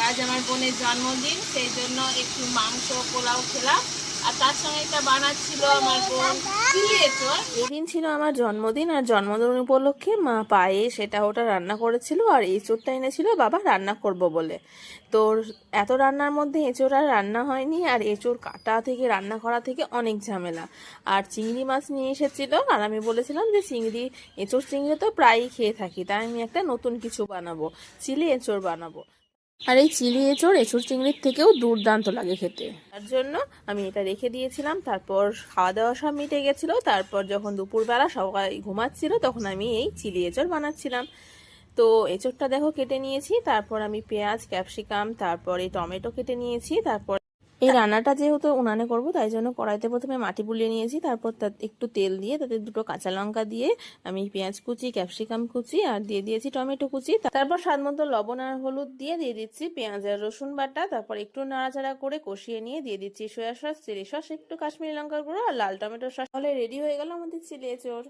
আজ আমার বোনের জন্মদিন, সেই জন্য একটু মাংস পোলাও খেলাম। আর তার সঙ্গে এটা বানাচ্ছিল আমার বোন চিলি এঁচড়। এদিন ছিল আমার জন্মদিন, আর জন্মদিন উপলক্ষে মা পায়েস সেটা ওটা রান্না করেছিল, আর এঁচোড়টা এনেছিল বাবা রান্না করব বলে। তো এত রান্নার মধ্যে এঁচোড় আর রান্না হয়নি, আর এঁচোড় কাটা থেকে রান্না করা থেকে অনেক ঝামেলা। আর চিংড়ি মাছ নিয়ে এসেছিল, আর আমি বলেছিলাম যে এঁচোড় চিংড়ি তো প্রায়ই খেয়ে থাকি, তাই আমি একটা নতুন কিছু বানাবো, চিলি এঁচোড় বানাবো। আর এই চিলি এঁচোড় চিংড়ির থেকেও দুর্দান্ত লাগে খেতে। তার জন্য আমি এটা রেখে দিয়েছিলাম। তারপর খাওয়া দাওয়া সব মিটে গেছিলো। তারপর যখন দুপুরবেলা সবাই ঘুমাচ্ছিল, তখন আমি এই চিলি এঁচোড় বানাচ্ছিলাম। তো এঁচোড়টা দেখো কেটে নিয়েছি, তারপর আমি পেঁয়াজ ক্যাপসিকাম তারপর এই টমেটো কেটে নিয়েছি। তারপর এই রান্নাটা যেহেতু উনানে করবো, তাই জন্য কড়াইতে প্রথমে মাটি বুলিয়ে নিয়েছি, তারপর তাতে একটু তেল দিয়ে তাতে দুটো কাঁচা লঙ্কা দিয়ে আমি পেঁয়াজ কুচি ক্যাপসিকাম কুচি আর দিয়ে দিয়েছি টমেটো কুচি। তারপর স্বাদ মতো লবণ আর হলুদ দিয়ে দিচ্ছি পেঁয়াজ আর রসুন বাটা। তারপর একটু নাড়াচাড়া করে কষিয়ে নিয়ে দিয়ে দিচ্ছি সয়া সস, চিলি সস, একটু কাশ্মীরি লঙ্কার গুঁড়ো আর লাল টমেটো সস। তাহলে রেডি হয়ে গেল আমাদের চিলি এঁচোড়।